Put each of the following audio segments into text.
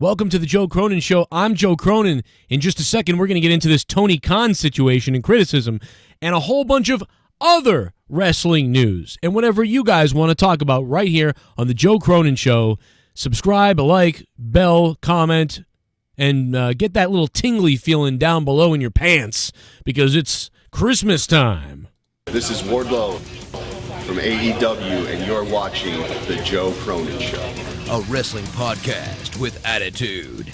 Welcome to the Joe Cronin Show. I'm Joe Cronin. In just a second, we're going to get into this Tony Khan situation and criticism and a whole bunch of other wrestling news and whatever you guys want to talk about right here on the Joe Cronin Show. Subscribe, like, bell, comment, and get that little tingly feeling down below in your pants because it's Christmas time. This is Wardlow from AEW, and you're watching the Joe Cronin Show. A wrestling podcast with attitude.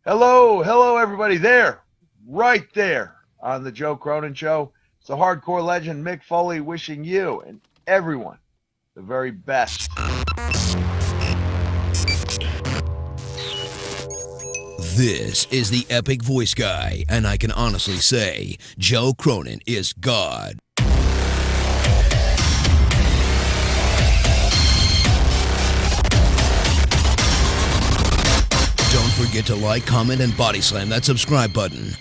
Hello, everybody there, right there on the Joe Cronin Show. It's the hardcore legend Mick Foley wishing you and everyone the very best. This is the epic voice guy, and I can honestly say, Joe Cronin is God. Don't forget to like, comment, and body slam that subscribe button.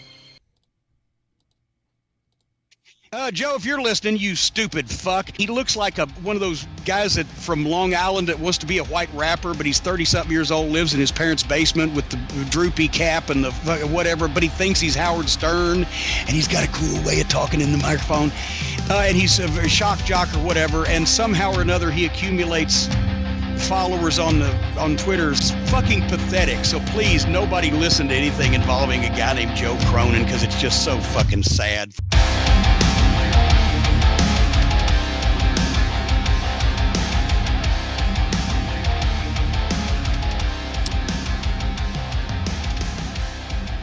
Joe, if you're listening, you stupid fuck. He looks like one of those guys from Long Island that wants to be a white rapper, but he's 30-something years old, lives in his parents' basement with the droopy cap and the whatever, but he thinks he's Howard Stern, and he's got a cool way of talking in the microphone. And he's a shock jock or whatever, and somehow or another he accumulates followers on Twitter. It's fucking pathetic. So please, nobody listen to anything involving a guy named Joe Cronin because it's just so fucking sad.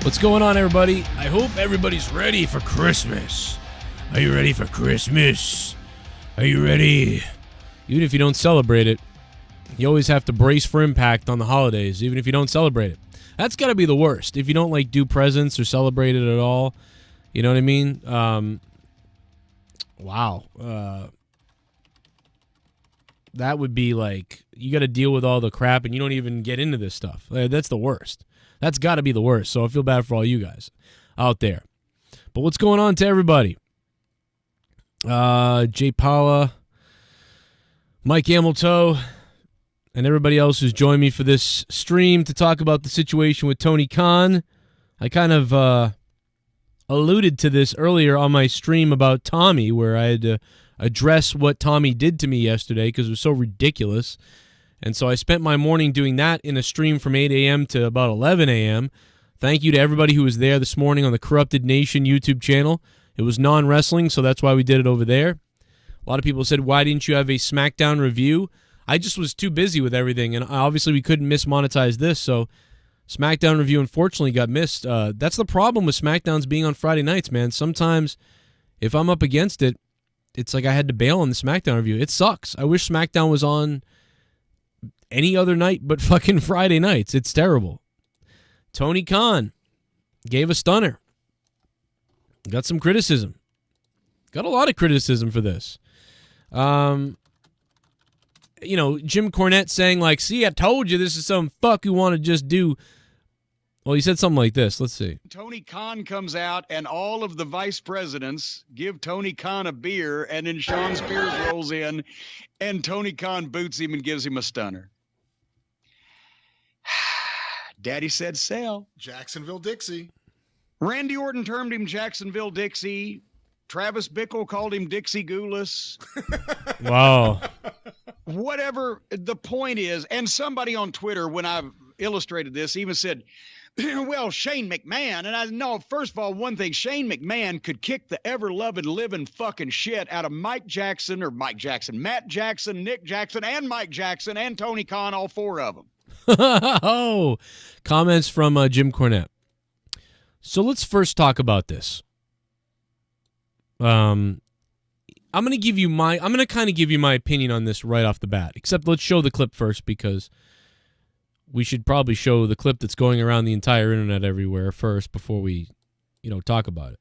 What's going on, everybody? I hope everybody's ready for Christmas. Are you ready for Christmas? Are you ready? Even if you don't celebrate it, you always have to brace for impact on the holidays, even if you don't celebrate it. That's got to be the worst. If you don't, do presents or celebrate it at all, you know what I mean? Wow. That would be you got to deal with all the crap and you don't even get into this stuff. That's the worst. That's got to be the worst, so I feel bad for all you guys out there. But what's going on to everybody? Jay Paula, Mike Hamilton, and everybody else who's joined me for this stream to talk about the situation with Tony Khan. I kind of alluded to this earlier on my stream about Tommy, where I had to address what Tommy did to me yesterday because it was so ridiculous. And so I spent my morning doing that in a stream from 8 a.m. to about 11 a.m. Thank you to everybody who was there this morning on the Corrupted Nation YouTube channel. It was non-wrestling, so that's why we did it over there. A lot of people said, why didn't you have a SmackDown review? I just was too busy with everything, and obviously we couldn't mismonetize this, so SmackDown review unfortunately got missed. That's the problem with SmackDowns being on Friday nights, man. Sometimes if I'm up against it, it's like I had to bail on the SmackDown review. It sucks. I wish SmackDown was on any other night but fucking Friday nights. It's terrible. Tony Khan gave a stunner. Got some criticism. Got a lot of criticism for this. Jim Cornette saying see, I told you this is some fuck who want to just do. Well, he said something like this. Let's see. Tony Khan comes out and all of the vice presidents give Tony Khan a beer, and then Sean Spears rolls in and Tony Khan boots him and gives him a stunner. Daddy said sell. Jacksonville Dixie. Randy Orton termed him Jacksonville Dixie. Travis Bickle called him Dixie Goulas. Wow. Whatever the point is, and somebody on Twitter, when I illustrated this, even said, well, Shane McMahon. And I know, first of all, one thing, Shane McMahon could kick the ever-loving, living fucking shit out of Matt Jackson, Nick Jackson, and Mike Jackson, and Tony Khan, all four of them. Oh, comments from Jim Cornette. So let's first talk about this. I'm going to kind of give you my opinion on this right off the bat. Except let's show the clip first because we should probably show the clip that's going around the entire internet everywhere first before we, talk about it.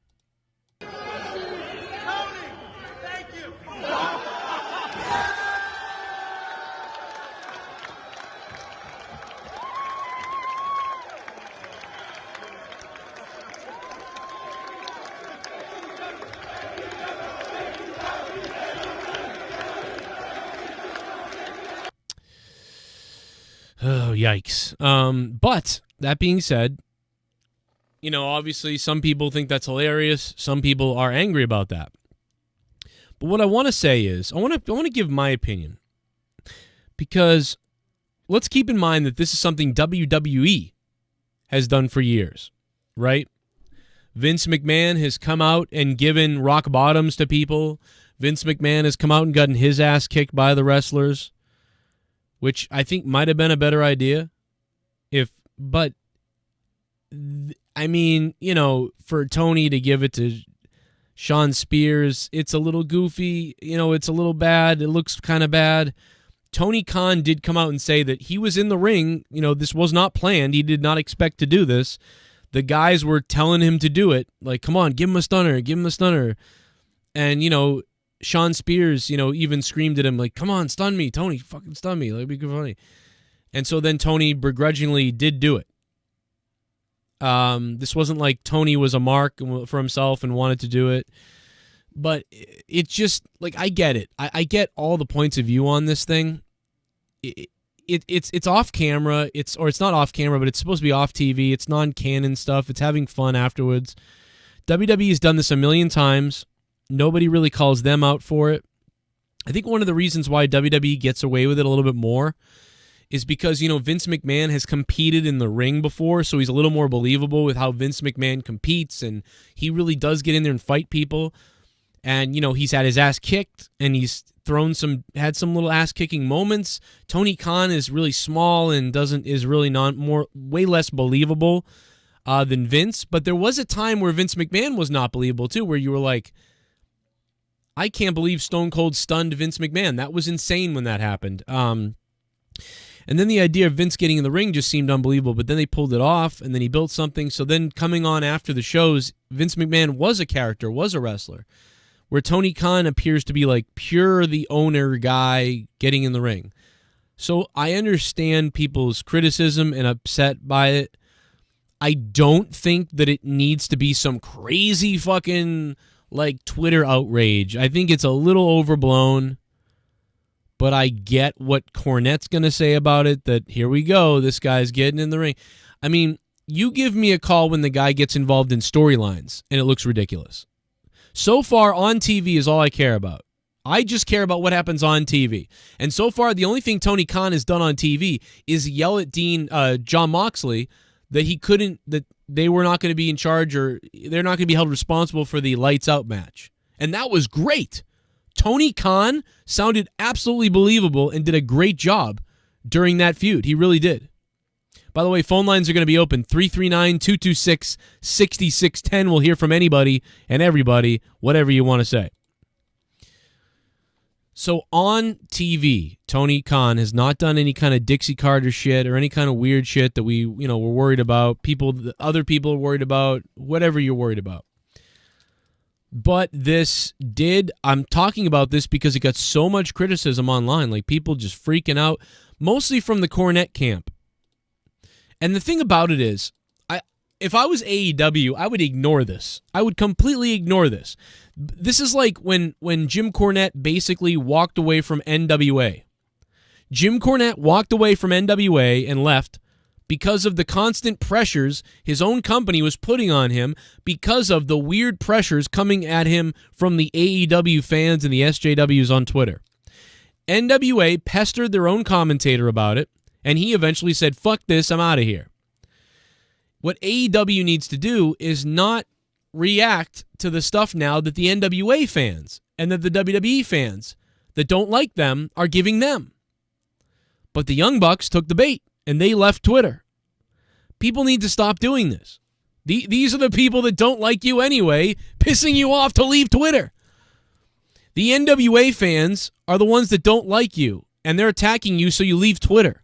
Oh, yikes. But that being said, obviously some people think that's hilarious. Some people are angry about that. But what I want to say is, I want to give my opinion. Because let's keep in mind that this is something WWE has done for years, right? Vince McMahon has come out and given rock bottoms to people. Vince McMahon has come out and gotten his ass kicked by the wrestlers, which I think might have been a better idea. For Tony to give it to Sean Spears, it's a little goofy. It's a little bad. It looks kind of bad. Tony Khan did come out and say that he was in the ring. This was not planned. He did not expect to do this. The guys were telling him to do it. Like, come on, give him a stunner, give him a stunner. And, Sean Spears, even screamed at him, like, come on, stun me, Tony, fucking stun me. That'd be good funny. And so then Tony begrudgingly did do it. This wasn't like Tony was a mark for himself and wanted to do it. But it's just, like, I get it. I get all the points of view on this thing. It's off camera. It's not off camera, but it's supposed to be off TV. It's non-canon stuff. It's having fun afterwards. WWE has done this a million times. Nobody really calls them out for it. I think one of the reasons why WWE gets away with it a little bit more is because, Vince McMahon has competed in the ring before, so he's a little more believable with how Vince McMahon competes, and he really does get in there and fight people. And, he's had his ass kicked, and he's had some little ass-kicking moments. Tony Khan is really small and is really way less believable than Vince. But there was a time where Vince McMahon was not believable, too, where you were like, I can't believe Stone Cold stunned Vince McMahon. That was insane when that happened. And then the idea of Vince getting in the ring just seemed unbelievable, but then they pulled it off, and then he built something. So then coming on after the shows, Vince McMahon was a character, was a wrestler, where Tony Khan appears to be like pure the owner guy getting in the ring. So I understand people's criticism and upset by it. I don't think that it needs to be some crazy fucking like Twitter outrage. I think it's a little overblown, but I get what Cornette's going to say about it, that here we go, this guy's getting in the ring. I mean, you give me a call when the guy gets involved in storylines and it looks ridiculous. So far, on TV is all I care about. I just care about what happens on TV. And so far, the only thing Tony Khan has done on TV is yell at Jon Moxley that they were not going to be in charge, or they're not going to be held responsible for the Lights Out match. And that was great. Tony Khan sounded absolutely believable and did a great job during that feud. He really did. By the way, phone lines are going to be open, 339-226-6610. We'll hear from anybody and everybody, whatever you want to say. So on TV, Tony Khan has not done any kind of Dixie Carter shit or any kind of weird shit that we, were worried about. Other people are worried about, whatever you're worried about. But I'm talking about this because it got so much criticism online, like people just freaking out, mostly from the Cornette camp. And the thing about it is, if I was AEW, I would ignore this. I would completely ignore this. This is like when Jim Cornette basically walked away from NWA. Jim Cornette walked away from NWA and left because of the constant pressures his own company was putting on him, because of the weird pressures coming at him from the AEW fans and the SJWs on Twitter. NWA pestered their own commentator about it, and he eventually said, fuck this, I'm out of here. What AEW needs to do is not react to the stuff now that the NWA fans and that the WWE fans that don't like them are giving them. But the Young Bucks took the bait, and they left Twitter. People need to stop doing this. These are the people that don't like you anyway, pissing you off to leave Twitter. The NWA fans are the ones that don't like you, and they're attacking you so you leave Twitter.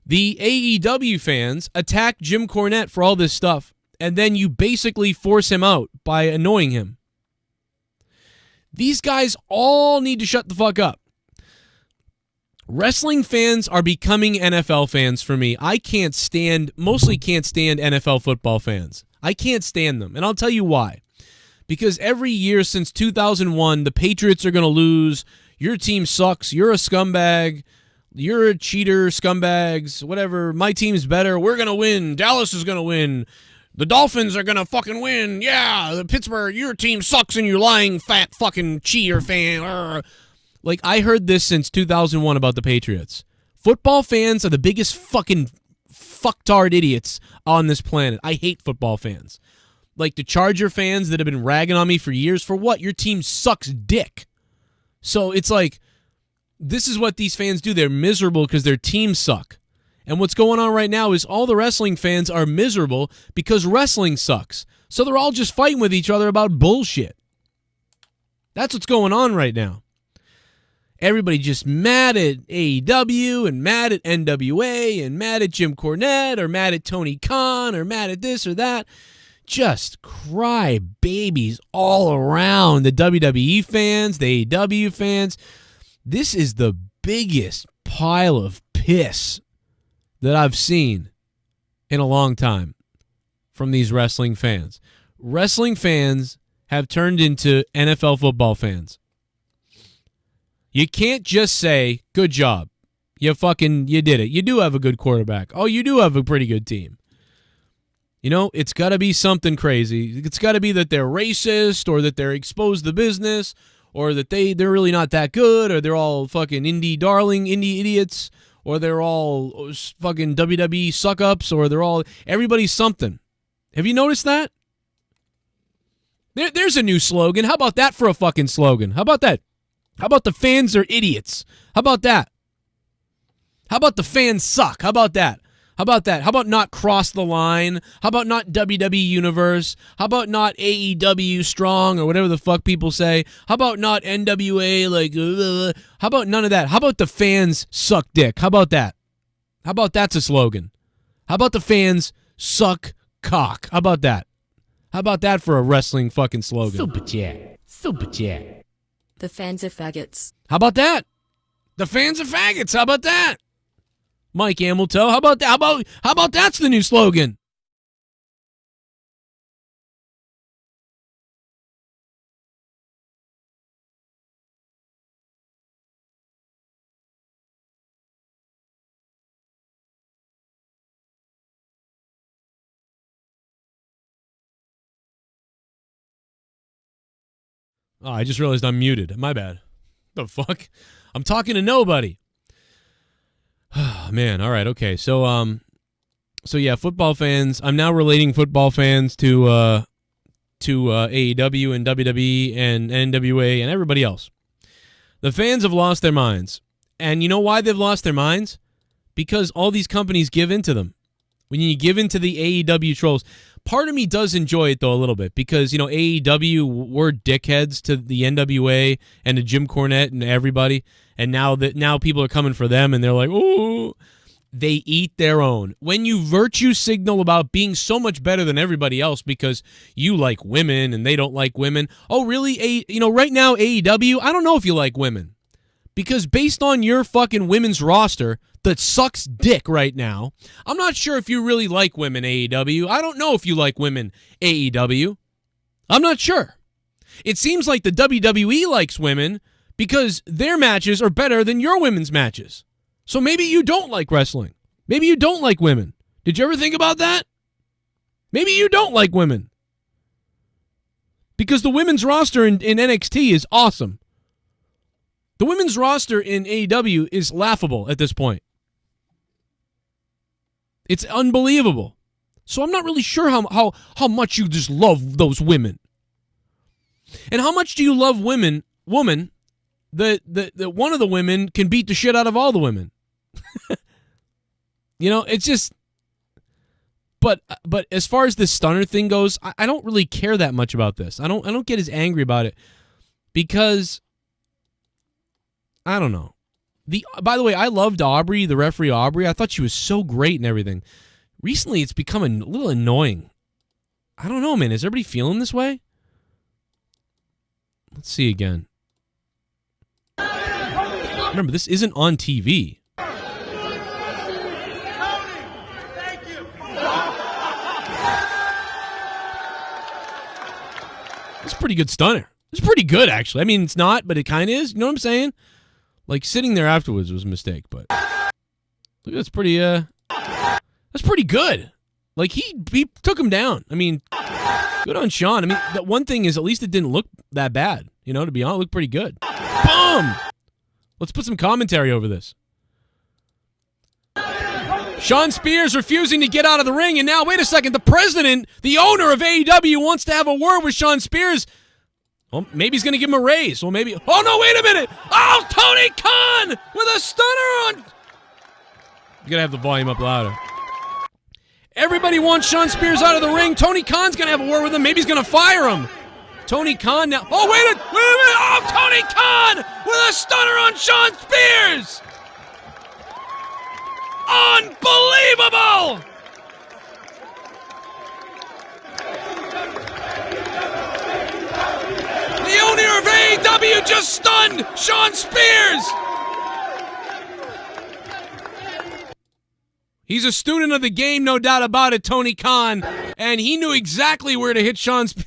The AEW fans attack Jim Cornette for all this stuff, and then you basically force him out by annoying him. These guys all need to shut the fuck up. Wrestling fans are becoming NFL fans for me. I mostly can't stand NFL football fans. I can't stand them, and I'll tell you why. Because every year since 2001, the Patriots are going to lose. Your team sucks. You're a scumbag. you're a cheater, scumbags, whatever. My team's better. We're going to win. Dallas is going to win. The Dolphins are going to fucking win. Yeah, the Pittsburgh, your team sucks and you lying fat fucking cheater fan. Arr. Like, I heard this since 2001 about the Patriots. Football fans are the biggest fucking fucktard idiots on this planet. I hate football fans. Like the Charger fans that have been ragging on me for years. For what? Your team sucks dick. So it's like, this is what these fans do. They're miserable because their teams suck. And what's going on right now is all the wrestling fans are miserable because wrestling sucks. So they're all just fighting with each other about bullshit. That's what's going on right now. Everybody just mad at AEW and mad at NWA and mad at Jim Cornette or mad at Tony Khan or mad at this or that. Just cry babies all around. The WWE fans, the AEW fans. This is the biggest pile of piss that I've seen in a long time from these wrestling fans. Wrestling fans have turned into NFL football fans. You can't just say, good job. You did it. You do have a good quarterback. Oh, you do have a pretty good team. You know, it's got to be something crazy. It's got to be that they're racist or that they're exposed to business or that they're really not that good or they're all fucking indie idiots or they're all fucking WWE suck-ups or everybody's something. Have you noticed that? There's a new slogan. How about that for a fucking slogan? How about that? How about the fans are idiots? How about that? How about the fans suck? How about that? How about that? How about not cross the line? How about not WWE Universe? How about not AEW Strong or whatever the fuck people say? How about not NWA? How about none of that? How about the fans suck dick? How about that? How about that's a slogan? How about the fans suck cock? How about that? How about that for a wrestling fucking slogan? Super chat. Super chat. The fans are faggots. How about that? The fans are faggots. How about that? Mike Hamilton, how about that? How about that's the new slogan? Oh, I just realized I'm muted. My bad. The fuck? I'm talking to nobody. Man, all right, okay. So yeah, football fans. I'm now relating football fans to AEW and WWE and NWA and everybody else. The fans have lost their minds. And you know why they've lost their minds? Because all these companies give in to them. When you give in to the AEW trolls, part of me does enjoy it, though, a little bit, because, you know, AEW were dickheads to the NWA and to Jim Cornette and everybody, and now people are coming for them, and they're like, ooh, they eat their own. When you virtue signal about being so much better than everybody else because you like women and they don't like women, oh, really? Right now, AEW, I don't know if you like women, because based on your fucking women's roster that sucks dick right now, I'm not sure if you really like women, AEW. I don't know if you like women, AEW. I'm not sure. It seems like the WWE likes women because their matches are better than your women's matches. So maybe you don't like wrestling. Maybe you don't like women. Did you ever think about that? Maybe you don't like women. Because the women's roster in NXT is awesome. The women's roster in AEW is laughable at this point. It's unbelievable. So I'm not really sure how much you just love those women. And how much do you love woman that one of the women can beat the shit out of all the women? It's just... But as far as this stunner thing goes, I don't really care that much about this. I don't get as angry about it because... I don't know. By the way, I loved Aubrey, the referee Aubrey. I thought she was so great and everything. Recently, it's become a little annoying. I don't know, man. Is everybody feeling this way? Let's see again. Remember, this isn't on TV. It's a pretty good stunner. It's pretty good, actually. I mean, it's not, but it kind of is. You know what I'm saying? Like, sitting there afterwards was a mistake, but that's pretty good. Like, he took him down. I mean, good on Sean. I mean, the one thing is, at least it didn't look that bad. You know, to be honest, it looked pretty good. Boom! Let's put some commentary over this. Sean Spears refusing to get out of the ring, and now, wait a second, the president, the owner of AEW, wants to have a word with Sean Spears. Well, maybe he's going to give him a raise. Well, maybe. Oh, no, wait a minute. Oh, Tony Khan with a stunner on. You got to have the volume up louder. Everybody wants Sean Spears out of the ring. Tony Khan's going to have a word with him. Maybe he's going to fire him. Tony Khan now. Oh, wait a minute. Oh, Tony Khan with a stunner on Sean Spears. Unbelievable. The owner of AEW just stunned Sean Spears. He's a student of the game, no doubt about it, Tony Khan, and he knew exactly where to hit Sean Spears.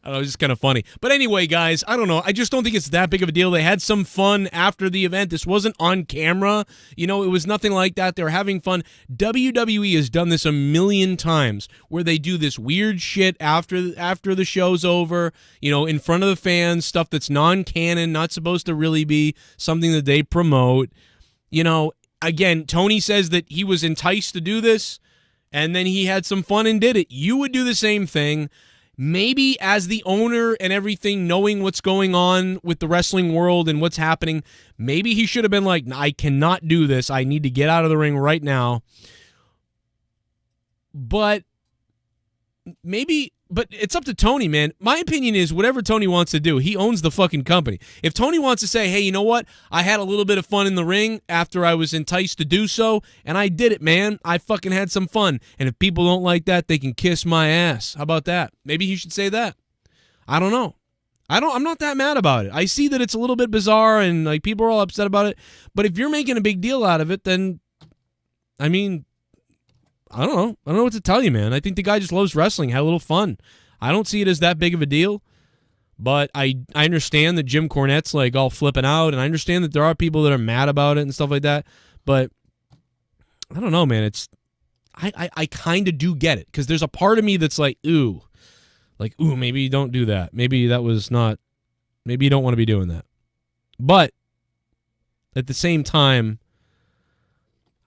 I don't know, it's just kind of funny. But anyway, guys, I don't know. I just don't think it's that big of a deal. They had some fun after the event. This wasn't on camera. You know, it was nothing like that. They were having fun. WWE has done this a million times where they do this weird shit after the show's over, you know, in front of the fans, stuff that's non-canon, not supposed to really be something that they promote. You know, again, Tony says that he was enticed to do this, and then he had some fun and did it. You would do the same thing. Maybe as the owner and everything, knowing what's going on with the wrestling world and what's happening, maybe he should have been like, I cannot do this. I need to get out of the ring right now. But it's up to Tony, man. My opinion is whatever Tony wants to do, he owns the fucking company. If Tony wants to say, hey, you know what? I had a little bit of fun in the ring after I was enticed to do so, and I did it, man. I fucking had some fun. And if people don't like that, they can kiss my ass. How about that? Maybe he should say that. I don't know. I'm not that mad about it. I see that it's a little bit bizarre and like people are all upset about it. But if you're making a big deal out of it, then I mean, I don't know. I don't know what to tell you, man. I think the guy just loves wrestling, had a little fun. I don't see it as that big of a deal, but I understand that Jim Cornette's like all flipping out, and I understand that there are people that are mad about it and stuff like that, but I don't know, man. I kind of do get it, because there's a part of me that's like, ooh, maybe you don't do that. Maybe you don't want to be doing that. But at the same time,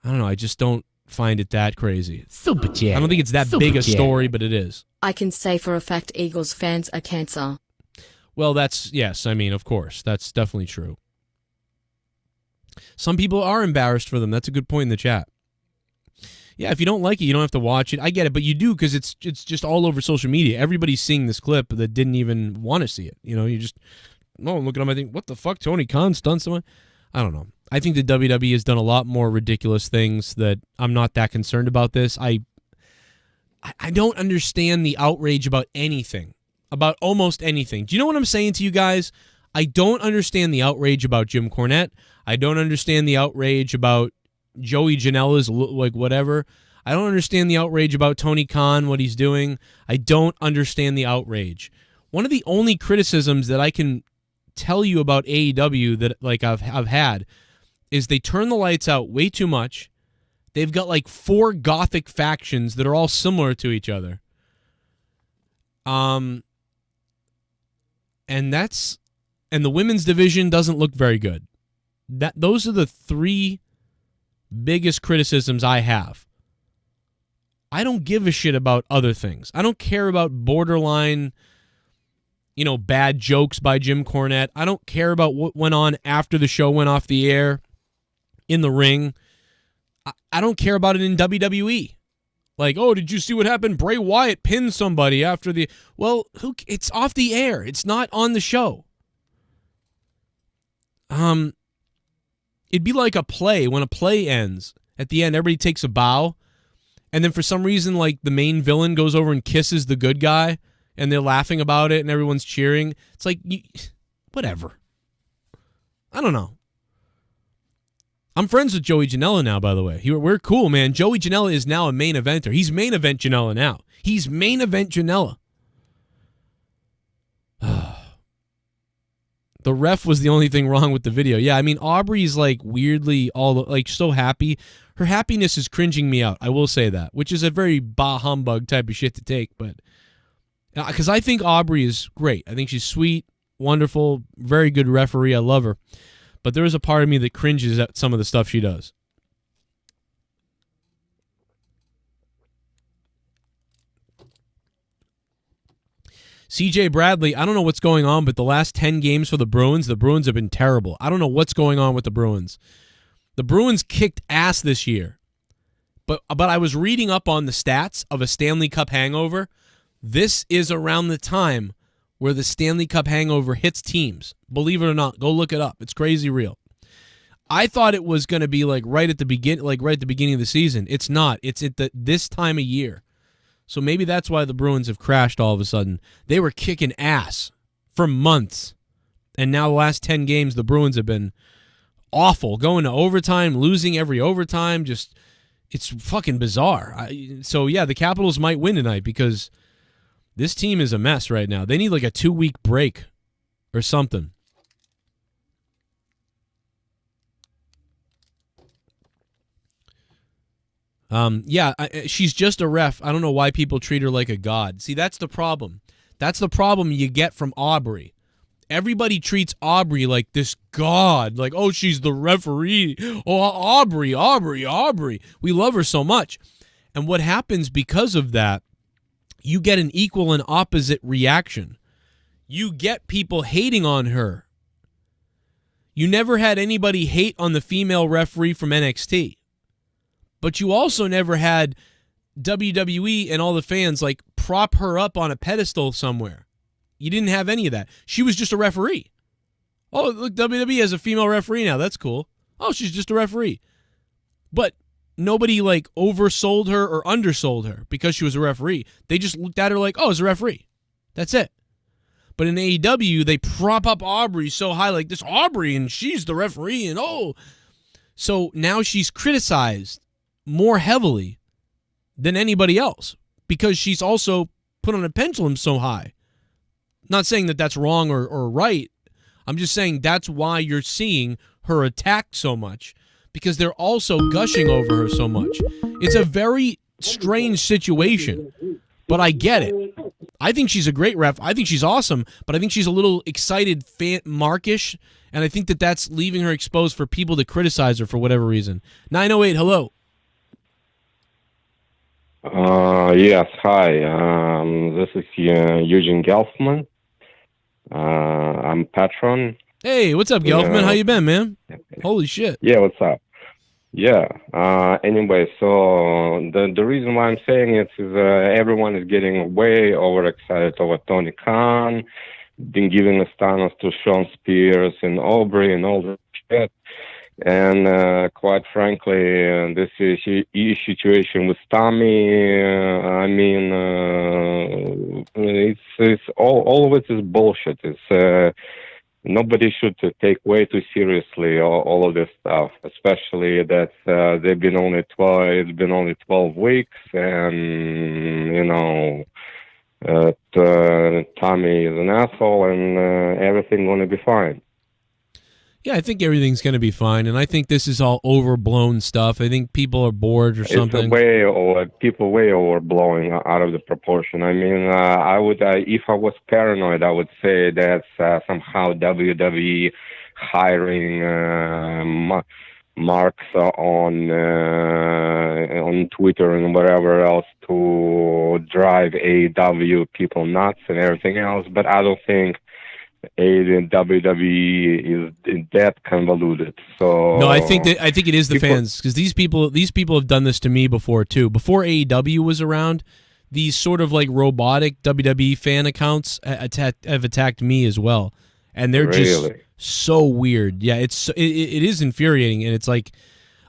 I don't know, I just don't find it that crazy. Super chat. I don't think it's that big a story, but it is. I can say for a fact Eagles fans are cancer. Well, yes, I mean, of course. That's definitely true. Some people are embarrassed for them. That's a good point in the chat. Yeah, if you don't like it, you don't have to watch it. I get it, but you do, because it's just all over social media. Everybody's seeing this clip that didn't even want to see it. You know, you just, look at them, I think, what the fuck, Tony Khan stunned someone? I don't know. I think the WWE has done a lot more ridiculous things that I'm not that concerned about this. I don't understand the outrage about anything, about almost anything. Do you know what I'm saying to you guys? I don't understand the outrage about Jim Cornette. I don't understand the outrage about Joey Janela's, like, whatever. I don't understand the outrage about Tony Khan, what he's doing. I don't understand the outrage. One of the only criticisms that I can tell you about AEW that, like, I've had is they turn the lights out way too much. They've got like 4 gothic factions that are all similar to each other. And the women's division doesn't look very good. Those are the 3 biggest criticisms I have. I don't give a shit about other things. I don't care about borderline, bad jokes by Jim Cornette. I don't care about what went on after the show went off the air in the ring. I don't care about it in WWE. Like, oh, did you see what happened? Bray Wyatt pinned somebody after the... Well, it's off the air. It's not on the show. It'd be like a play. When a play ends, at the end, everybody takes a bow, and then for some reason, like, the main villain goes over and kisses the good guy, and they're laughing about it, and everyone's cheering. It's like, whatever. I don't know. I'm friends with Joey Janela now, by the way. We're cool, man. Joey Janela is now a main eventer. He's main event Janela now. He's main event Janela. The ref was the only thing wrong with the video. Yeah, I mean, Aubrey's like weirdly so happy. Her happiness is cringing me out. I will say that, which is a very bah humbug type of shit to take. But because I think Aubrey is great. I think she's sweet, wonderful, very good referee. I love her. But there is a part of me that cringes at some of the stuff she does. CJ Bradley, I don't know what's going on, but the last 10 games for the Bruins have been terrible. I don't know what's going on with the Bruins. The Bruins kicked ass this year. But I was reading up on the stats of a Stanley Cup hangover. This is around the time where the Stanley Cup hangover hits teams. Believe it or not, go look it up. It's crazy real. I thought it was going to be like right at the beginning of the season. It's not. It's at this time of year. So maybe that's why the Bruins have crashed all of a sudden. They were kicking ass for months. And now the last 10 games, the Bruins have been awful. Going to overtime, losing every overtime. Just, it's fucking bizarre. So, yeah, the Capitals might win tonight because this team is a mess right now. They need like a 2-week break or something. She's just a ref. I don't know why people treat her like a god. See, that's the problem. That's the problem you get from Aubrey. Everybody treats Aubrey like this god. Like, oh, she's the referee. Oh, Aubrey. We love her so much. And what happens because of that, you get an equal and opposite reaction. You get people hating on her. You never had anybody hate on the female referee from NXT. But you also never had WWE and all the fans like prop her up on a pedestal somewhere. You didn't have any of that. She was just a referee. Oh, look, WWE has a female referee now. That's cool. Oh, she's just a referee. But nobody like oversold her or undersold her because she was a referee. They just looked at her like, oh, it's a referee. That's it. But in AEW, they prop up Aubrey so high, like this Aubrey, and she's the referee, and oh. So now she's criticized more heavily than anybody else because she's also put on a pendulum so high. Not saying that that's wrong or right. I'm just saying that's why you're seeing her attacked so much because they're also gushing over her so much. It's a very strange situation, but I get it. I think she's a great ref. I think she's awesome, but I think she's a little excited, markish, and I think that that's leaving her exposed for people to criticize her for whatever reason. 908, hello. Yes, hi. This is Eugene Gelfman. I'm PATRON. Hey, what's up, Gelfman? How you been, man? Holy shit. Yeah, what's up? Yeah. Anyway, so the reason why I'm saying it is everyone is getting way overexcited over Tony Khan, then giving a stance to Sean Spears and Aubrey and all that shit. And quite frankly, this situation with Tommy, I mean, it's all of it is bullshit. It's nobody should take way too seriously all of this stuff, especially that they've been only 12. It's been only 12 weeks, and you know, Tommy is an asshole, and everything's gonna be fine. Yeah, I think everything's going to be fine, and I think this is all overblown stuff. I think people are bored or something. People way overblowing out of the proportion. I mean, I would, if I was paranoid, I would say that somehow WWE hiring marks on Twitter and whatever else to drive AEW people nuts and everything else, but I don't think WWE is that convoluted. So no, I think it is the fans, because these people have done this to me before too. Before AEW was around, these sort of like robotic WWE fan accounts have attacked me as well, and they're just so weird. Yeah, it is infuriating, and it's like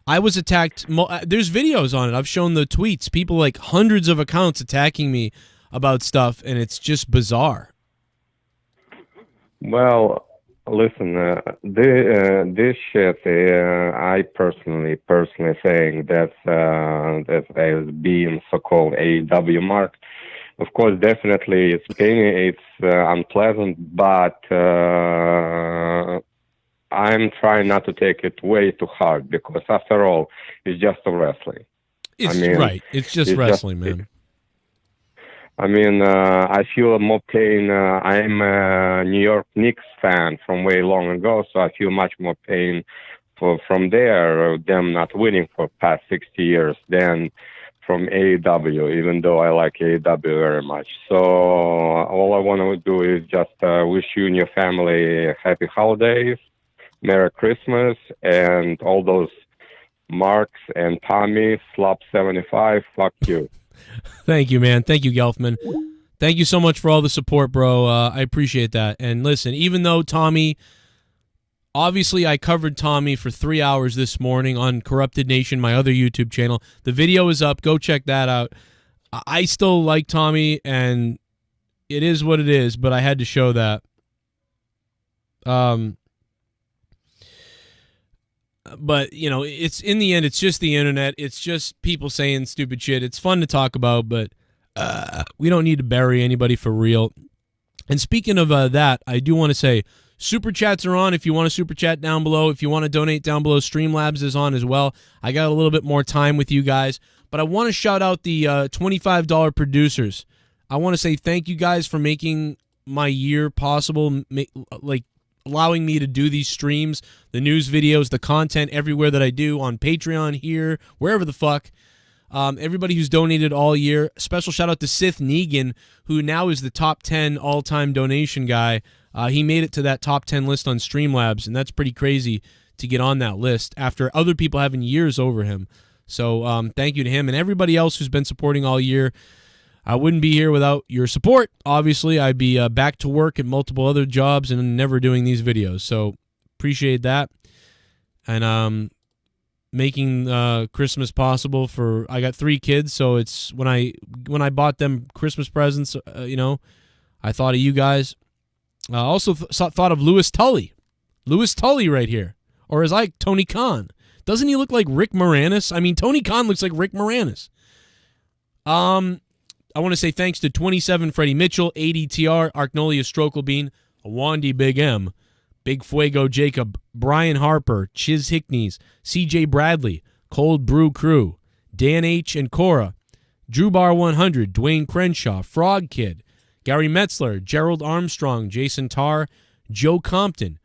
I was attacked. There's videos on it. I've shown the tweets. People like hundreds of accounts attacking me about stuff, and it's just bizarre. Well, listen, this shit, I personally think that as being so-called AEW mark, of course, definitely it's painful, it's unpleasant, but I'm trying not to take it way too hard because, after all, it's just a wrestling. It's right. It's just wrestling, man. I feel more pain. I'm a New York Knicks fan from way long ago, so I feel much more pain from there, them not winning for past 60 years than from AEW, even though I like AEW very much. So all I want to do is just wish you and your family happy holidays, Merry Christmas, and all those Marks and Tommy, Slop 75, fuck you. Thank you, man. Thank you, Gelfman. Thank you so much for all the support, bro. I appreciate that. And listen, even though Tommy, obviously I covered Tommy for 3 hours this morning on Corrupted Nation, my other YouTube channel. The video is up. Go check that out. I still like Tommy, and it is what it is, but I had to show that. But, you know, it's in the end, it's just the internet. It's just people saying stupid shit. It's fun to talk about, but we don't need to bury anybody for real. And speaking of that, I do want to say super chats are on. If you want to super chat down below, if you want to donate down below, Streamlabs is on as well. I got a little bit more time with you guys, but I want to shout out the $25 producers. I want to say thank you guys for making my year possible, allowing me to do these streams, the news videos, the content everywhere that I do on Patreon here, wherever the fuck. Everybody who's donated all year. Special shout out to Sith Negan, who now is the top 10 all-time donation guy. He made it to that top 10 list on Streamlabs, and that's pretty crazy to get on that list after other people having years over him. So thank you to him and everybody else who's been supporting all year. I wouldn't be here without your support. Obviously, I'd be back to work at multiple other jobs and never doing these videos. So appreciate that. And making Christmas possible for, I got 3 kids, so it's when I bought them Christmas presents, I thought of you guys. Also thought of Louis Tully right here, or as I Tony Khan. Doesn't he look like Rick Moranis? I mean, Tony Khan looks like Rick Moranis. I want to say thanks to 27 Freddie Mitchell, ADTR, Arknolia Strokelbean, Awonddy Big M, Big Fuego Jacob, Bryan Harper, Chizhiiknees, CJ Bradley, ColdBrewKrew, Dan H. and Cora, Drew Bar 100, Duane Crenshaw, Frog Kid, Gary Metzler, Gerald Armstrong, Jason Tarr, Joe Compton,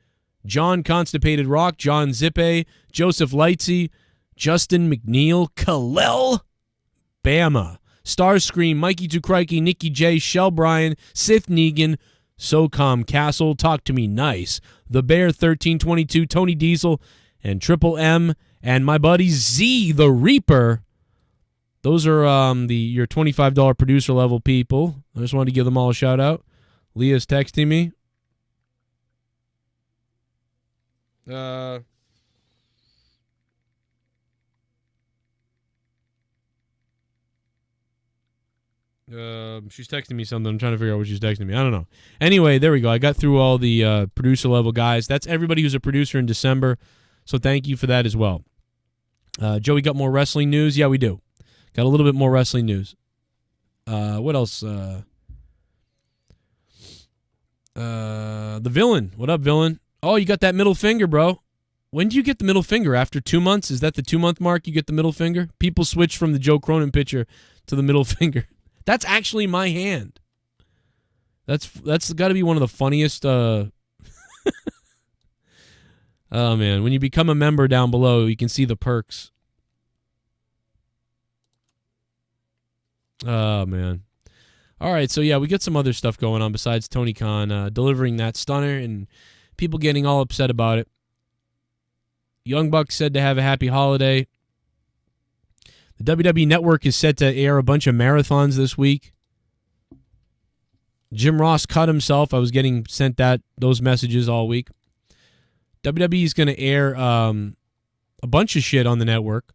John ConstipatedRock, John Zippay, Joseph Lightsey, Justin McNeil, Kalel, Bama, Starscream, Mikey Tukrikey, NickY J, Shell Bryan, Sith Negan, SoCom Kastle, Talk to Me Nice, The Bear 1322, Tony Diesel, and Triple M, and my buddy Z, the Reaper. Those are your $25 producer level people. I just wanted to give them all a shout out. Leah's texting me. She's texting me something. I'm trying to figure out what she's texting me. I don't know. Anyway, there we go. I got through all the producer level guys. That's everybody who's a producer in December. So thank you for that as well. Joey, got more wrestling news? Yeah, we do. Got a little bit more wrestling news. What else? The Villain. What up, Villain? Oh, you got that middle finger, bro. When do you get the middle finger? After 2 months? Is that the 2-month mark you get the middle finger? People switch from the Joe Cronin picture to the middle finger. That's actually my hand. That's got to be one of the funniest. Oh, man. When you become a member down below, you can see the perks. Oh, man. All right, so yeah, we get some other stuff going on besides Tony Khan delivering that stunner and people getting all upset about it. Young Buck said to have a happy holiday. The WWE Network is set to air a bunch of marathons this week. Jim Ross cut himself. I was getting sent those messages all week. WWE is going to air a bunch of shit on the network.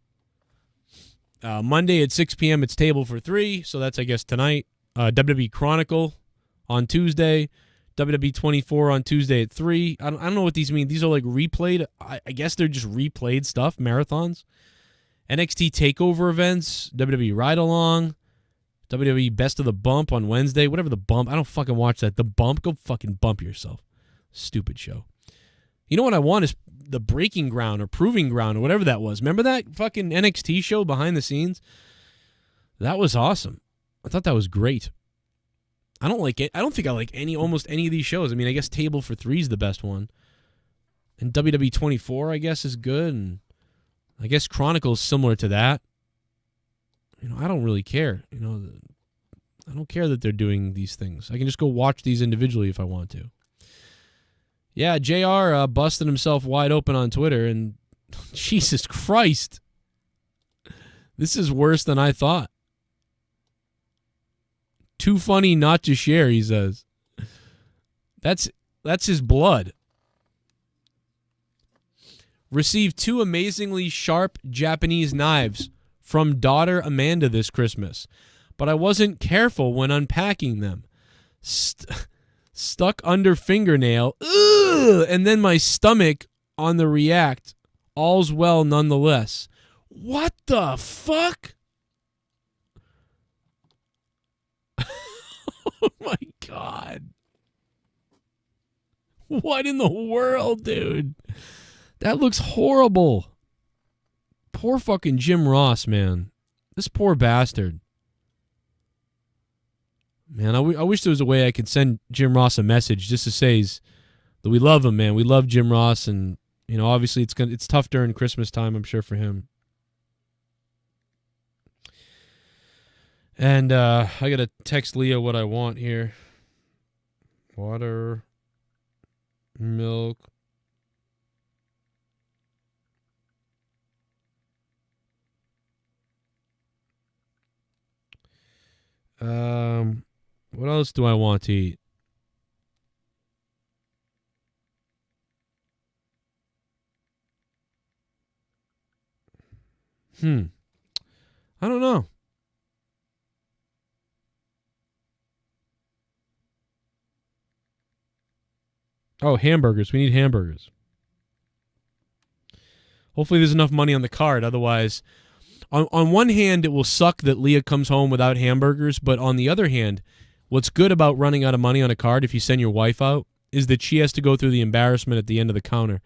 Monday at 6 p.m. it's Table for 3, so that's, I guess, tonight. WWE Chronicle on Tuesday. WWE 24 on Tuesday at 3. I don't know what these mean. These are like replayed. I guess they're just replayed stuff, marathons. NXT TakeOver events, WWE Ride Along, WWE Best of the Bump on Wednesday. Whatever the bump. I don't fucking watch that. The Bump? Go fucking bump yourself. Stupid show. You know what I want is the Breaking Ground or Proving Ground or whatever that was. Remember that fucking NXT show behind the scenes? That was awesome. I thought that was great. I don't like it. I don't think I like almost any of these shows. I mean, I guess Table for Three is the best one. And WWE 24, I guess, is good. And I guess Chronicles similar to that. You know, I don't really care. You know, I don't care that they're doing these things. I can just go watch these individually if I want to. Yeah, JR busted himself wide open on Twitter, and Jesus Christ. This is worse than I thought. Too funny not to share, he says. That's his blood. Received 2 amazingly sharp Japanese knives from daughter Amanda this Christmas, but I wasn't careful when unpacking them. Stuck under fingernail, ugh, and then my stomach on the react. All's well nonetheless. What the fuck? Oh my God. What in the world, dude? That looks horrible. Poor fucking Jim Ross, man. This poor bastard. Man, I wish there was a way I could send Jim Ross a message just to say that we love him, man. We love Jim Ross, and you know, obviously it's tough during Christmas time, I'm sure, for him. And I gotta text Leah what I want here. Water, milk. What else do I want to eat? I don't know. Oh, hamburgers. We need hamburgers. Hopefully there's enough money on the card. Otherwise, on one hand, it will suck that Leah comes home without hamburgers. But on the other hand, what's good about running out of money on a card if you send your wife out is that she has to go through the embarrassment at the end of the counter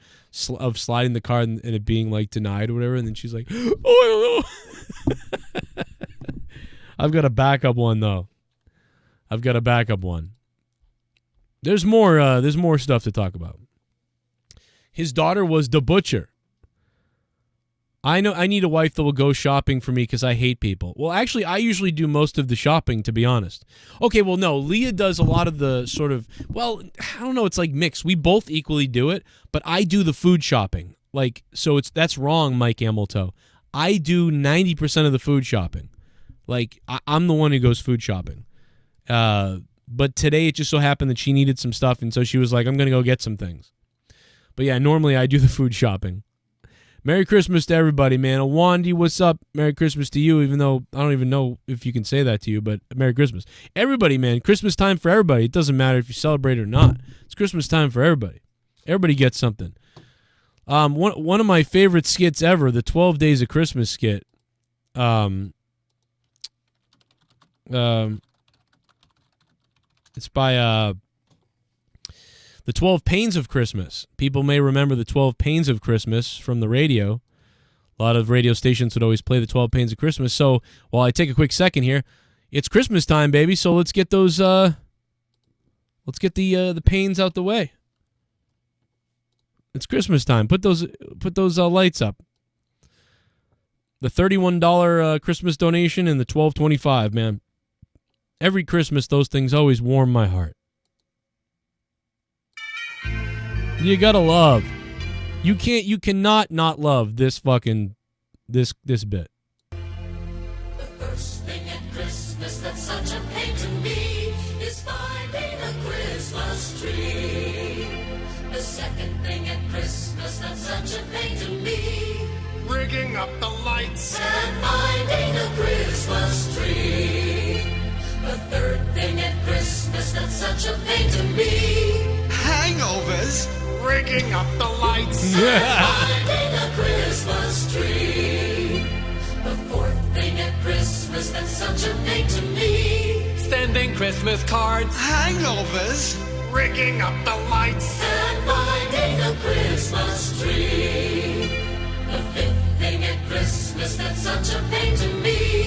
of sliding the card and it being like denied or whatever. And then she's like, oh, I don't know. I've got a backup one, though. I've got a backup one. There's more stuff to talk about. His daughter was the butcher. I know I need a wife that will go shopping for me because I hate people. Well, actually, I usually do most of the shopping, to be honest. Okay, well, no, Leah does a lot of the sort of, well, I don't know, it's like mixed. We both equally do it, but I do the food shopping. Like, so that's wrong, Mike Amelto. I do 90% of the food shopping. Like, I'm the one who goes food shopping. But today it just so happened that she needed some stuff, and so she was like, I'm going to go get some things. But yeah, normally I do the food shopping. Merry Christmas to everybody, man. Awonddy, what's up? Merry Christmas to you, even though I don't even know if you can say that to you, but Merry Christmas. Everybody, man. Christmas time for everybody. It doesn't matter if you celebrate or not. It's Christmas time for everybody. Everybody gets something. One of my favorite skits ever, the 12 Days of Christmas skit. It's by The 12 Pains of Christmas. People may remember the 12 Pains of Christmas from the radio. A lot of radio stations would always play the 12 Pains of Christmas. So while I take a quick second here, it's Christmas time, baby. So let's get those. Let's get the pains out the way. It's Christmas time. Put those lights up. The $31 Christmas donation and the $12.25, man. Every Christmas, those things always warm my heart. You gotta love. You cannot not love this fucking this bit. The first thing at Christmas that's such a pain to me is finding a Christmas tree. The second thing at Christmas that's such a pain to me, rigging up the lights and finding a Christmas tree. The third thing at Christmas that's such a pain to me, hangovers, rigging up the lights and finding a Christmas tree. The fourth thing at Christmas that's such a pain to me, Christmas cards. Hangovers. Rigging up the lights. And finding a Christmas tree. The fifth thing at Christmas that's such a pain to me.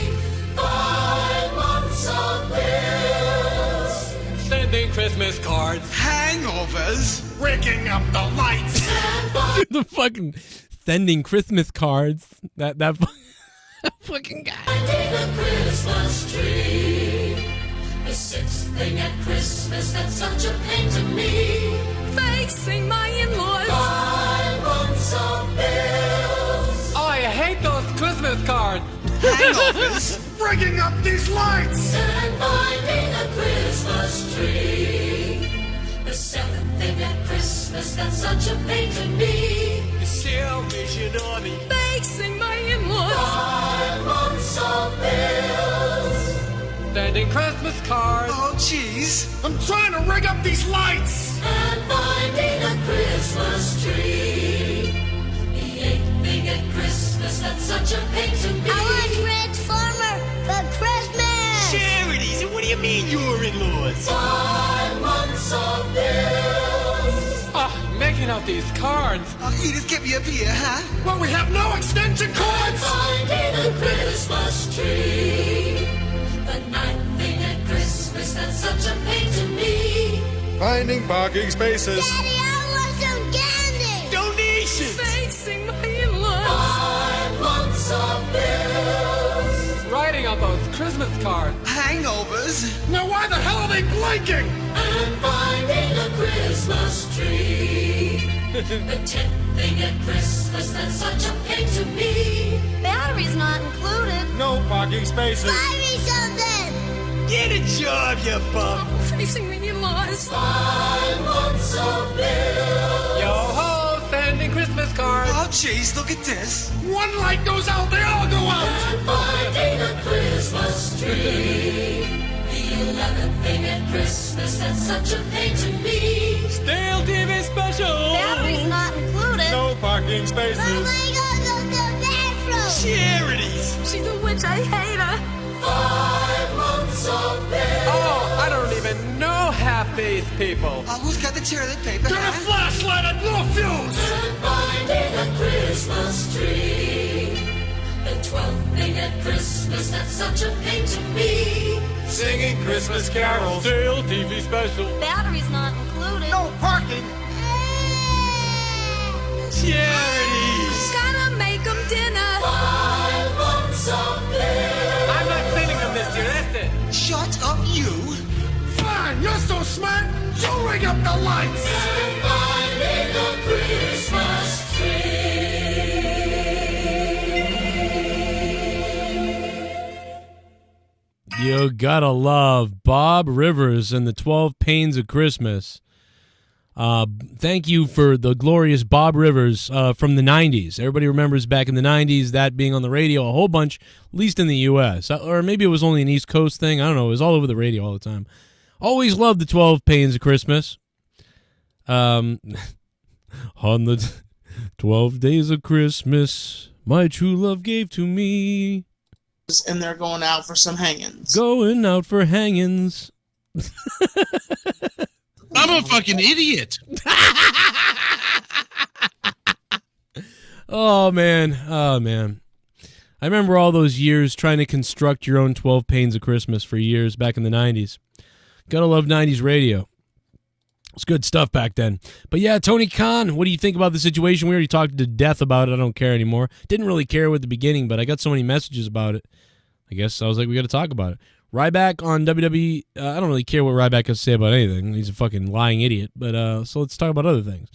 5 months of bills. Sending Christmas cards. Hangovers. Rigging up the lights. The fucking sending Christmas cards. That fucking guy. Finding a Christmas tree. The sixth thing at Christmas that's such a pain to me. Facing my in-laws. 5 months of bills. Oh, I hate those Christmas cards. Hangovers. Rigging up these lights. And finding a Christmas tree. The seventh thing at Christmas that's such a pain to me. The Salvation Army. Facing my in-laws. 5 months of bills. Sending Christmas cards. Oh, jeez. I'm trying to rig up these lights. And finding a Christmas tree. The eighth thing at Christmas that's such a pain to me. I want Transformer for Christmas. Charities. What do you mean your in-laws? 5 months of bills. Ah, making out these cards. Oh, you just get me up here, huh? Well, we have no extension cords. Finding a Christmas tree. The ninth thing at Christmas that's such a pain to me. Finding parking spaces. Daddy, I want some candy. Donations. Facing my in-laws. 5 months of bills. Writing on those Christmas cards. Hangovers. Now why the hell are they blinking? And finding a Christmas tree. The 10th thing at Christmas that's such a pain to me. Battery's not included. No parking spaces. Buy me something. Get a job, you bum. Facing my in-laws. 5 months of bills. Yo ho, sending Christmas cards. Oh, jeez, look at this. One light goes out, they all go out. And finding a Christmas tree. The 11th thing at Christmas that's such a pain to me. Stale TV special. Battery's not included. No parking spaces. Mama, I gotta go to the bathroom. Charities. She's a witch, I hate her. 5 months of bills. Oh, I don't even know half these people. Oh, who's got the toilet paper? Get a flashlight and no fuse. And finding a Christmas tree. The 12th thing at Christmas that's such a pain to me. Singing Christmas carols. Stale TV special. Battery's not included. No parking. Charities. Gotta make them dinner. 5 months of bills. I'm not sending them this year, that's it. Shut up, you. Fine, you're so smart. You rig up the lights. And finding a Christmas tree. You gotta love Bob Rivers and the 12 Pains of Christmas. Thank you for the glorious Bob Rivers from the 90s. Everybody remembers back in the 90s that being on the radio a whole bunch, at least in the U.S. Or maybe it was only an East Coast thing. I don't know. It was all over the radio all the time. Always loved the 12 Pains of Christmas. On the 12 days of Christmas, my true love gave to me. And they're going out for some hangings. Going out for hangings. I'm a fucking idiot. Oh, man. I remember all those years trying to construct your own 12 Pains of Christmas for years back in the 90s. Gotta love 90s radio. It's good stuff back then. But yeah, Tony Khan, what do you think about the situation? We already talked to death about it. I don't care anymore. Didn't really care at the beginning, but I got so many messages about it. I guess I was like, we got to talk about it. Ryback on WWE. I don't really care what Ryback has to say about anything. He's a fucking lying idiot. But so let's talk about other things.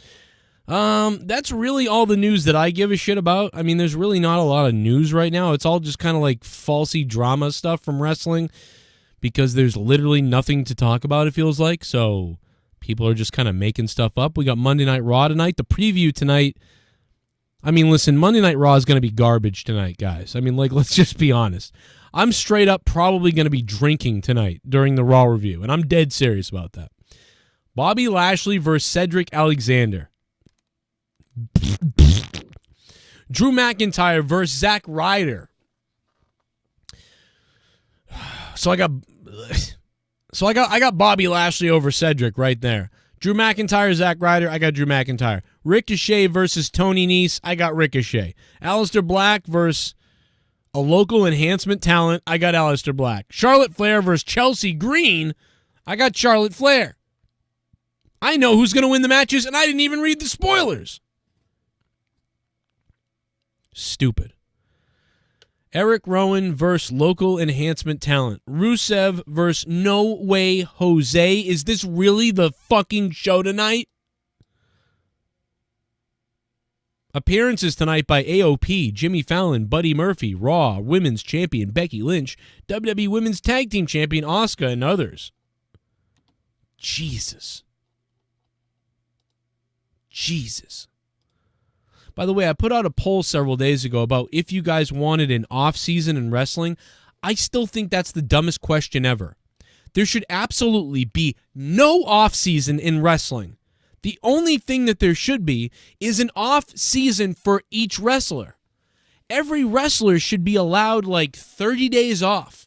That's really all the news that I give a shit about. I mean, there's really not a lot of news right now. It's all just kind of like falsy drama stuff from wrestling because there's literally nothing to talk about, it feels like. So people are just kind of making stuff up. We got Monday Night Raw tonight. The preview tonight. I mean, listen, Monday Night Raw is going to be garbage tonight, guys. I mean, like, let's just be honest. I'm straight up probably going to be drinking tonight during the Raw review, and I'm dead serious about that. Bobby Lashley versus Cedric Alexander. Drew McIntyre versus Zack Ryder. So I got So I got Bobby Lashley over Cedric right there. Drew McIntyre, Zack Ryder, I got Drew McIntyre. Ricochet versus Tony Nese, I got Ricochet. Aleister Black versus a local enhancement talent, I got Aleister Black. Charlotte Flair versus Chelsea Green, I got Charlotte Flair. I know who's going to win the matches, and I didn't even read the spoilers. Stupid. Eric Rowan versus local enhancement talent. Rusev versus No Way Jose. Is this really the fucking show tonight? Appearances tonight by AOP, Jimmy Fallon, Buddy Murphy, Raw Women's Champion Becky Lynch, WWE Women's Tag Team Champion Asuka, and others. Jesus. By the way, I put out a poll several days ago about if you guys wanted an off-season in wrestling. I still think that's the dumbest question ever. There should absolutely be no off-season in wrestling. The only thing that there should be is an off-season for each wrestler. Every wrestler should be allowed like 30 days off,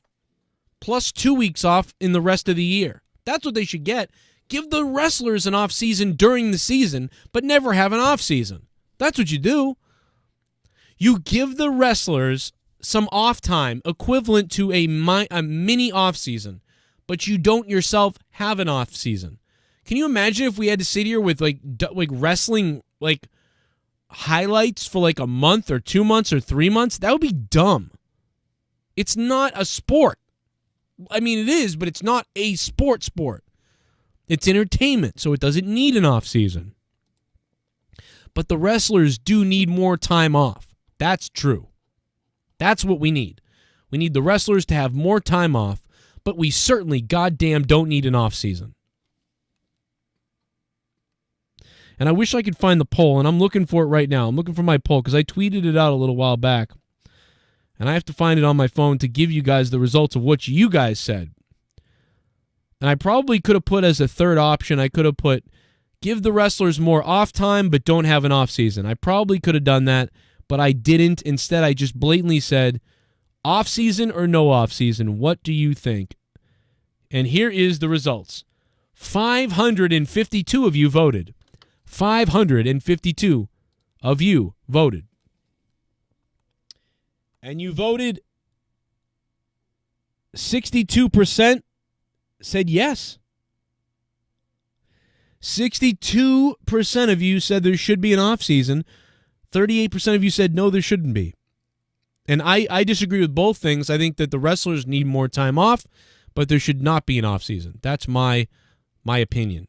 plus 2 weeks off in the rest of the year. That's what they should get. Give the wrestlers an off-season during the season, but never have an off-season. That's what you do. You give the wrestlers some off time equivalent to a mini off season, but you don't yourself have an off season. Can you imagine if we had to sit here with like wrestling like highlights for like a month or 2 months or 3 months? That would be dumb. It's not a sport. I mean, it is, but it's not a sport. It's entertainment, so it doesn't need an off season. But the wrestlers do need more time off. That's true. That's what we need. We need the wrestlers to have more time off, but we certainly goddamn don't need an off season. And I wish I could find the poll, and I'm looking for it right now. I'm looking for my poll because I tweeted it out a little while back. And I have to find it on my phone to give you guys the results of what you guys said. And I probably could have put as a third option, I could have put give the wrestlers more off time, but don't have an off season. I probably could have done that, but I didn't. Instead, I just blatantly said, off season or no off season, what do you think? And here is the results. 552 of you voted. 552 of you voted. And you voted 62% said yes. 62% of you said there should be an off season. 38% of you said no, there shouldn't be. And I disagree with both things. I think that the wrestlers need more time off, but there should not be an off season. That's my opinion.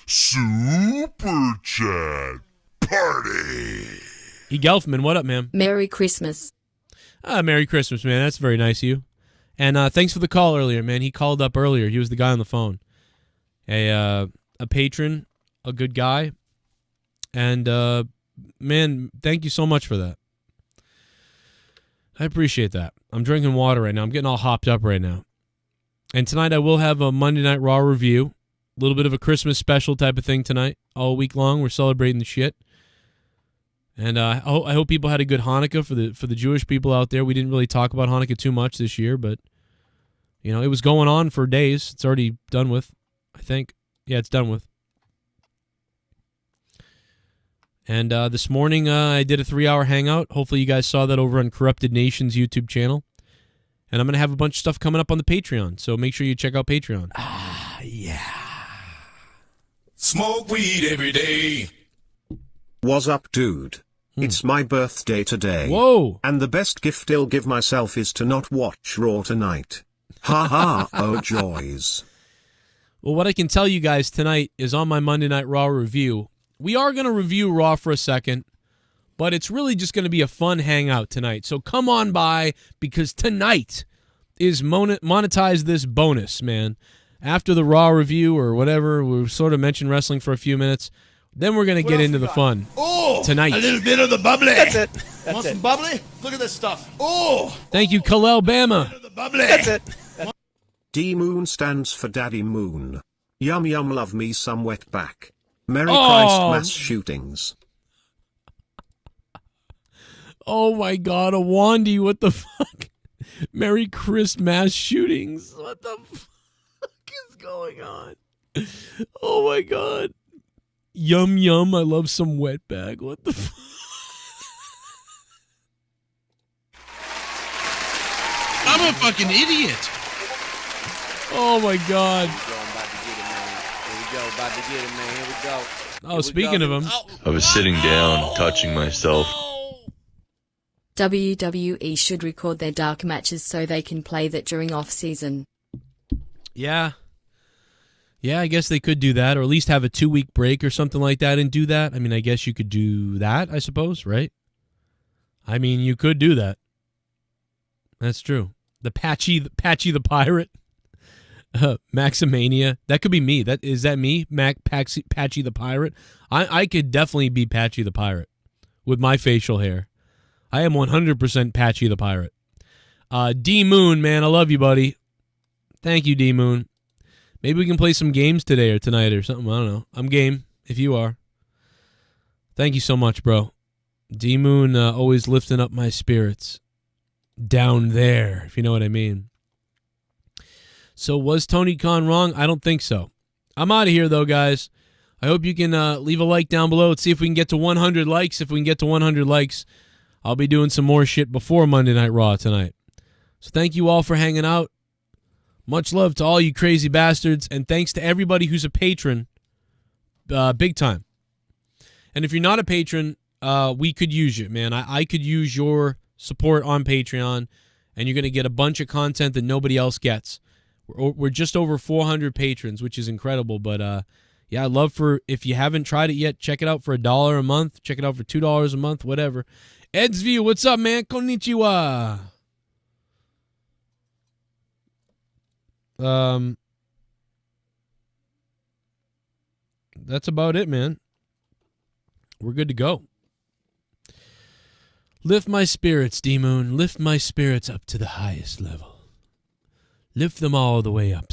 Super Chat Party. E. Gelfman, what up, man? Merry Christmas. Merry Christmas, man. That's very nice of you. And thanks for the call earlier, man. He called up earlier. He was the guy on the phone. A patron, a good guy. And, man, thank you so much for that. I appreciate that. I'm drinking water right now. I'm getting all hopped up right now. And tonight I will have a Monday Night Raw review. A little bit of a Christmas special type of thing tonight. All week long, we're celebrating the shit. And I hope people had a good Hanukkah for the Jewish people out there. We didn't really talk about Hanukkah too much this year, but you know, it was going on for days. It's already done with, I think. Yeah, it's done with. And this morning I did a 3-hour hangout. Hopefully you guys saw that over on Corrupted Nation's YouTube channel. And I'm going to have a bunch of stuff coming up on the Patreon, so make sure you check out Patreon. Yeah. Smoke weed every day. What's up, dude? It's my birthday today. Whoa! And the best gift I'll give myself is to not watch Raw tonight. Ha ha, oh joys. Well, what I can tell you guys tonight is on my Monday Night Raw review. We are going to review Raw for a second, but it's really just going to be a fun hangout tonight. So come on by, because tonight is Monetize This bonus, man. After the Raw review or whatever, we'll sort of mention wrestling for a few minutes. Then we're going to get into the fun tonight. A little bit of the bubbly. That's it. Want some bubbly? Look at this stuff. Oh! Thank you, Kalel Bama. That's it. DMOON stands for Daddy Moon. Yum yum, love me some wet back. Merry Christ mass shootings. Oh my God, Awonddy, what the fuck? Merry Christmas shootings. What the fuck is going on? Oh my God. Yum yum. I love some wetbag. What the fuck? I'm a fucking idiot. Oh my God. About to get it, man. Here we go. Oh, speaking of him. I was sitting down, touching myself. WWE should record their dark matches so they can play that during off-season. Yeah. Yeah, I guess they could do that, or at least have a 2-week break or something like that and do that. I mean, I guess you could do that, I suppose, right? I mean, you could do that. That's true. The Patchy the Pirate. Maximania. That could be me. Is that me? Patchy the Pirate. I could definitely be Patchy the Pirate with my facial hair. I am 100% Patchy the Pirate. DMOON, man, I love you, buddy. Thank you, DMOON. Maybe we can play some games today or tonight or something. I don't know. I'm game if you are. Thank you so much, bro. DMOON always lifting up my spirits down there, if you know what I mean. So was Tony Khan wrong? I don't think so. I'm out of here, though, guys. I hope you can leave a like down below. Let's see if we can get to 100 likes. If we can get to 100 likes, I'll be doing some more shit before Monday Night Raw tonight. So thank you all for hanging out. Much love to all you crazy bastards. And thanks to everybody who's a patron. Big time. And if you're not a patron, we could use you, man. I could use your support on Patreon. And you're going to get a bunch of content that nobody else gets. We're just over 400 patrons, which is incredible. But, yeah, I'd love for, if you haven't tried it yet, check it out for $1 a month. Check it out for $2 a month, whatever. Ed's View, what's up, man? Konnichiwa. That's about it, man. We're good to go. Lift my spirits, DMOON. Lift my spirits up to the highest level. Lift them all the way up.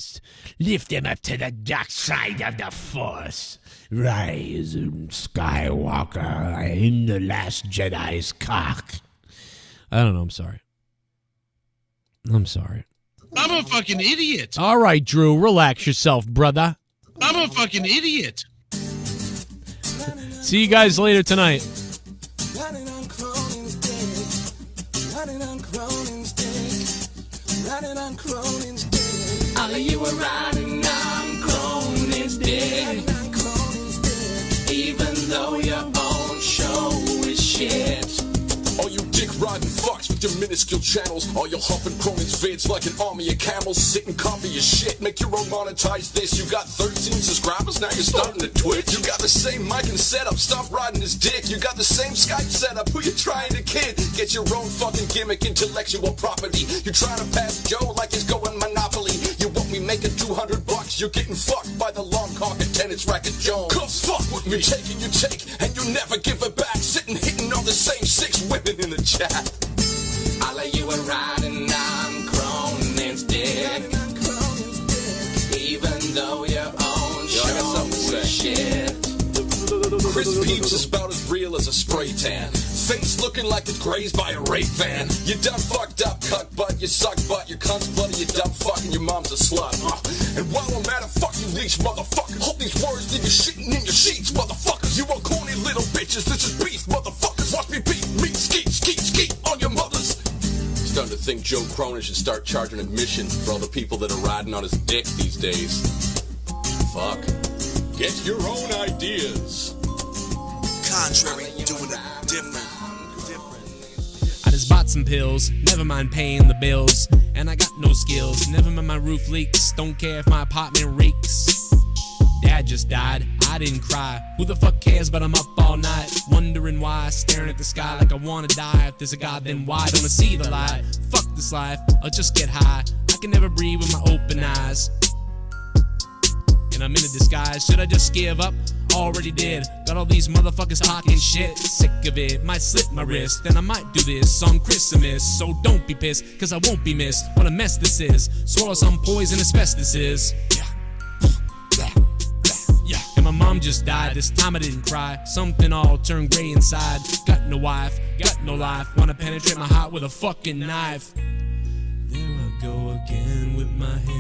Lift them up to the dark side of the Force. Rise, Skywalker, in the last Jedi's cock. I don't know. I'm sorry. I'm sorry. I'm a fucking idiot. All right, Drew. Relax yourself, brother. I'm a fucking idiot. See you guys later tonight. All of you are riding on Cronin's dick. Even though your own show is shit. All you dick-riding fucks with your minuscule channels. All you humping Cronin's vids like an army of camels. Sit and copy your shit, make your own monetize this. You got 13 subscribers, now you're starting to Twitch. You got the same mic and setup, stop riding his dick. You got the same Skype setup, who you trying to kid? Get your own fucking gimmick, intellectual property. You're trying to pass Joe like he's going Monopoly. You want me making $200, you're getting fucked by the long cock attendance Racket Jones. Come fuck with me, taking your take, and you never give it back. Sitting hitting on the same 6 women in the chat. All of you are riding on Cronin's dick. Even though your own show is shit. Chris Peeps is about as real as a spray tan. Face looking like it's grazed by a rape van. You done fucked up, cuck butt, you suck butt, your cunt's bloody, you dumb fuck, and your mom's a slut. And while I'm at it, fuck you leech, motherfucker. Hope these words leave you shitting in your sheets, motherfuckers. You are corny little bitches, this is beef, motherfuckers. Watch me beat, meat, skeet, skeet, skeet on your mothers. Starting to think Joe Cronin should start charging admission for all the people that are riding on his dick these days. Fuck. Get your own ideas. Contrary, doing it different. I just bought some pills, never mind paying the bills. And I got no skills, never mind my roof leaks. Don't care if my apartment reeks. Dad just died, I didn't cry. Who the fuck cares, but I'm up all night wondering why, staring at the sky like I wanna die. If there's a God, then why don't I see the light? Fuck this life, I'll just get high. I can never breathe with my open eyes. And I'm in a disguise, should I just give up? Already did, got all these motherfuckers talking shit. Sick of it, might slip my wrist. Then I might do this on Christmas. So don't be pissed, cause I won't be missed. What a mess this is, swallow some poison asbestos is. Yeah. And my mom just died, this time I didn't cry. Something all turned gray inside. Got no wife, got no life. Wanna penetrate my heart with a fucking knife. go again with my hate.